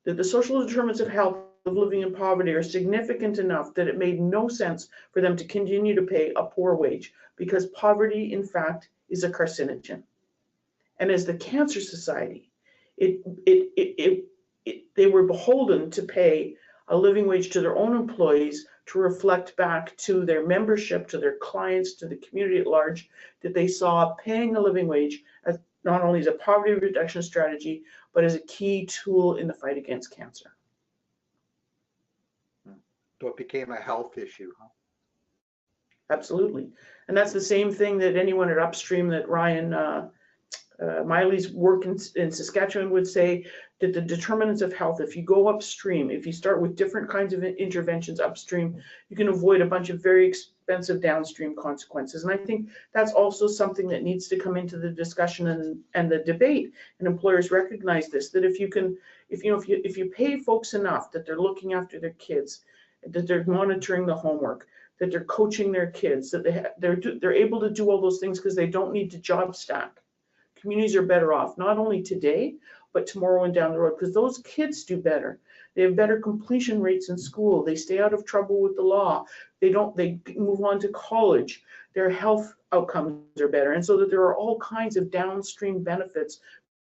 that the social determinants of health of living in poverty are significant enough that it made no sense for them to continue to pay a poor wage, because poverty, in fact, is a carcinogen. And as the Cancer Society, they were beholden to pay a living wage to their own employees to reflect back to their membership, to their clients, to the community at large, that they saw paying a living wage as not only as a poverty reduction strategy, but as a key tool in the fight against cancer. So it became a health issue, huh? Absolutely. And that's the same thing that anyone at Upstream, that Ryan Miley's work in Saskatchewan would say, that the determinants of health, if you go upstream, if you start with different kinds of interventions upstream, you can avoid a bunch of very expensive downstream consequences. And I think that's also something that needs to come into the discussion and the debate. And employers recognize this, that if you pay folks enough that they're looking after their kids, that they're monitoring the homework, that they're coaching their kids, that they're able to do all those things because they don't need to job stack, communities are better off, not only today, but tomorrow and down the road, because those kids do better. They have better completion rates in school. They stay out of trouble with the law. They move on to college. Their health outcomes are better. And so that there are all kinds of downstream benefits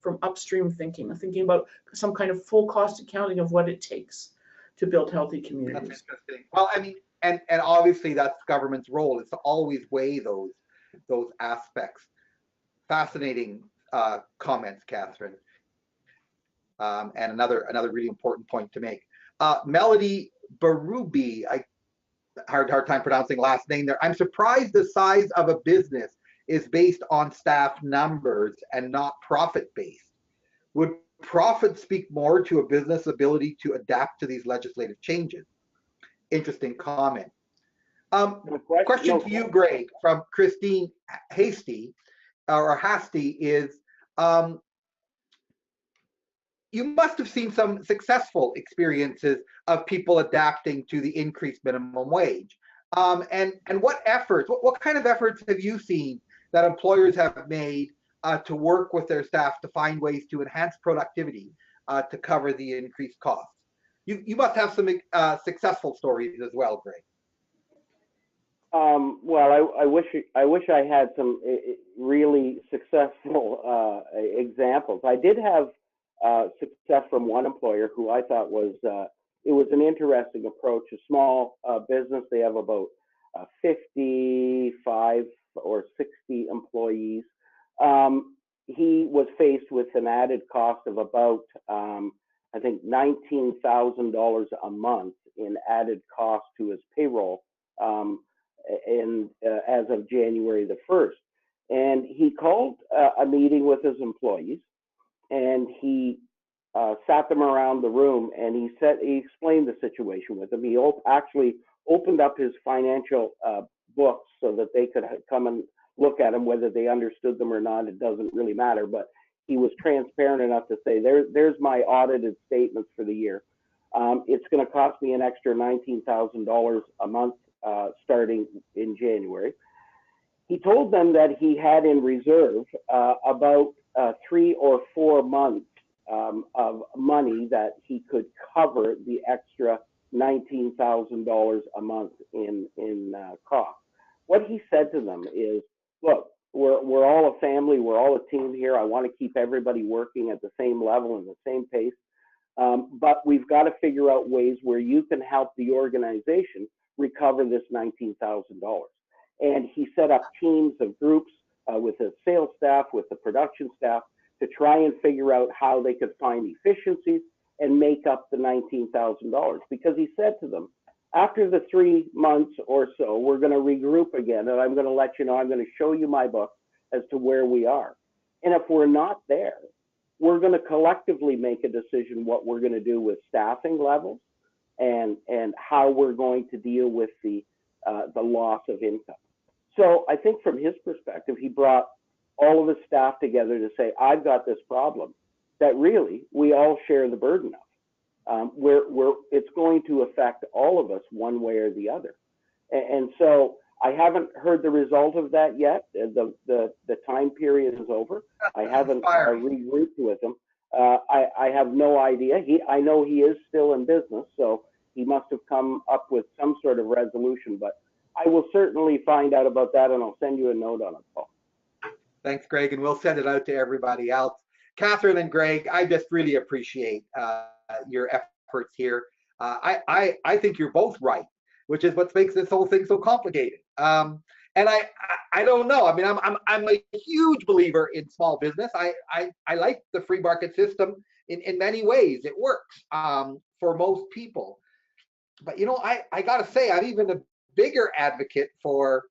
from upstream thinking about some kind of full cost accounting of what it takes to build healthy communities. That's interesting. Well, I mean, and obviously that's government's role, is to always weigh those aspects. Fascinating comments, Catherine. And another really important point to make. Melody Barubi, hard time pronouncing last name there. I'm surprised the size of a business is based on staff numbers and not profit-based. Would profit speak more to a business ability to adapt to these legislative changes? Interesting comment. Question to you, Greg, from Christine Hasty is, you must have seen some successful experiences of people adapting to the increased minimum wage. And what kind of efforts have you seen that employers have made to work with their staff to find ways to enhance productivity to cover the increased costs? You must have some successful stories as well, Greg. Well, I wish I had some really successful examples. I did have success from one employer who I thought was it was an interesting approach. A small business, they have about 55 or 60 employees. He was faced with an added cost of about I think, $19,000 a month in added cost to his payroll as of January the 1st. And he called a meeting with his employees, and he sat them around the room, and he explained the situation with them. He actually opened up his financial books so that they could come and look at them. Whether they understood them or not, it doesn't really matter. But he was transparent enough to say, there's my audited statements for the year. It's going to cost me an extra $19,000 a month starting in January. He told them that he had in reserve about 3 or 4 months of money that he could cover the extra $19,000 a month in cost. What he said to them is, look, we're all a family, we're all a team here. I want to keep everybody working at the same level and the same pace. But we've got to figure out ways where you can help the organization recover this $19,000. And he set up teams of groups with the sales staff, with the production staff, to try and figure out how they could find efficiencies and make up the $19,000. Because he said to them, after the 3 months or so, we're going to regroup again, and I'm going to let you know, I'm going to show you my book as to where we are. And if we're not there, we're going to collectively make a decision what we're going to do with staffing levels and how we're going to deal with the loss of income. So I think from his perspective, he brought all of his staff together to say, I've got this problem that really we all share the burden of. It's going to affect all of us one way or the other. And so I haven't heard the result of that yet. The time period is over. I haven't regrouped with him. I have no idea. I know he is still in business, so he must have come up with some sort of resolution, but I will certainly find out about that, and I'll send you a note on it, Paul. Thanks, Greg, and we'll send it out to everybody else. Catherine and Greg, I just really appreciate your efforts here. I think you're both right, which is what makes this whole thing so complicated. And I don't know. I mean, I'm a huge believer in small business. I like the free market system in many ways. It works for most people. But you know, I gotta say, I'm even a bigger advocate for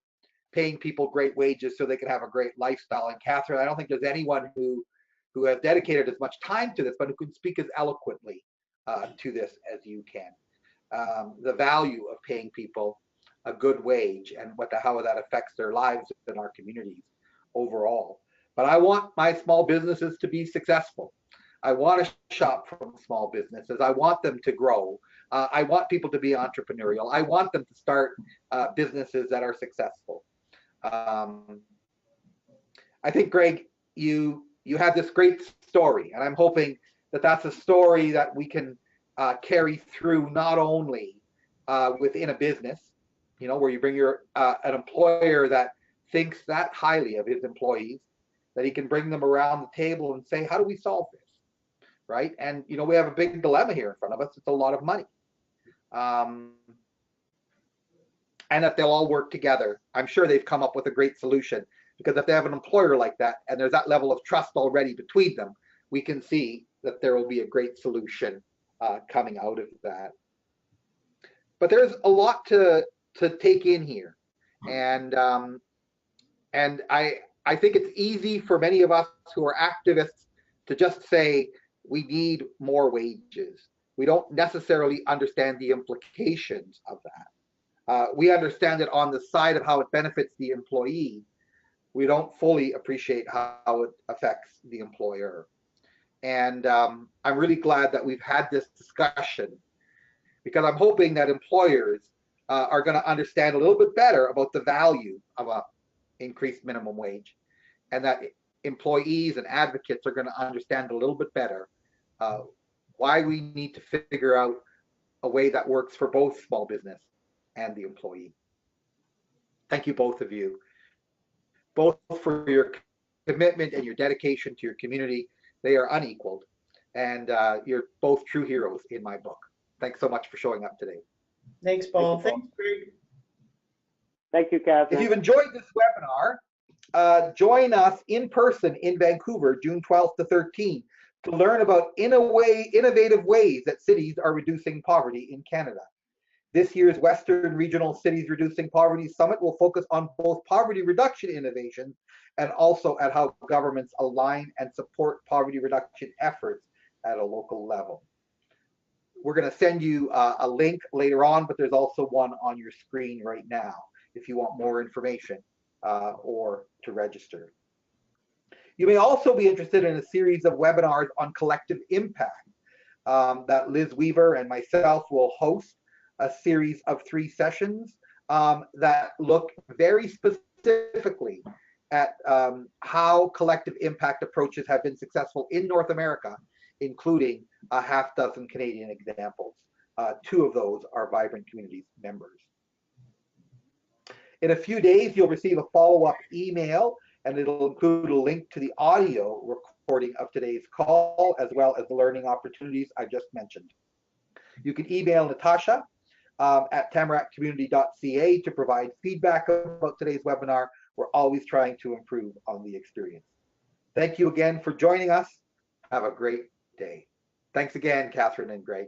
paying people great wages so they can have a great lifestyle. And Catherine, I don't think there's anyone who has dedicated as much time to this, but who can speak as eloquently to this as you can. The value of paying people a good wage and how that affects their lives in our communities overall. But I want my small businesses to be successful. I want to shop from small businesses. I want them to grow. I want people to be entrepreneurial. I want them to start businesses that are successful. I think, Greg, you have this great story, and I'm hoping that that's a story that we can carry through not only within a business, you know, where you bring an employer that thinks that highly of his employees, that he can bring them around the table and say, how do we solve this, right? And, you know, we have a big dilemma here in front of us. It's a lot of money. And that they'll all work together. I'm sure they've come up with a great solution, because if they have an employer like that and there's that level of trust already between them, we can see that there will be a great solution coming out of that. But there's a lot to take in here, and I think it's easy for many of us who are activists to just say we need more wages. We don't necessarily understand the implications of that. We understand it on the side of how it benefits the employee. We don't fully appreciate how it affects the employer. And I'm really glad that we've had this discussion, because I'm hoping that employers are going to understand a little bit better about the value of an increased minimum wage, and that employees and advocates are going to understand a little bit better why we need to figure out a way that works for both small business and the employee. Thank you, both of you, both for your commitment and your dedication to your community. They are unequaled, and you're both true heroes in my book. Thanks so much for showing up today. Thanks, Paul. Thanks, Greg. Thank you, Catherine. If you've enjoyed this webinar, join us in person in Vancouver, June 12th to 13th, to learn about innovative ways that cities are reducing poverty in Canada. This year's Western Regional Cities Reducing Poverty Summit will focus on both poverty reduction innovations and also at how governments align and support poverty reduction efforts at a local level. We're going to send you a link later on, but there's also one on your screen right now if you want more information or to register. You may also be interested in a series of webinars on collective impact that Liz Weaver and myself will host, a series of 3 sessions that look very specifically at how collective impact approaches have been successful in North America, including a half dozen Canadian examples. 2 of those are Vibrant Communities members. In a few days, you'll receive a follow-up email, and it'll include a link to the audio recording of today's call, as well as the learning opportunities I just mentioned. You can email Natasha at tamarackcommunity.ca to provide feedback about today's webinar. We're always trying to improve on the experience. Thank you again for joining us. Have a great day. Thanks again, Catherine and Greg.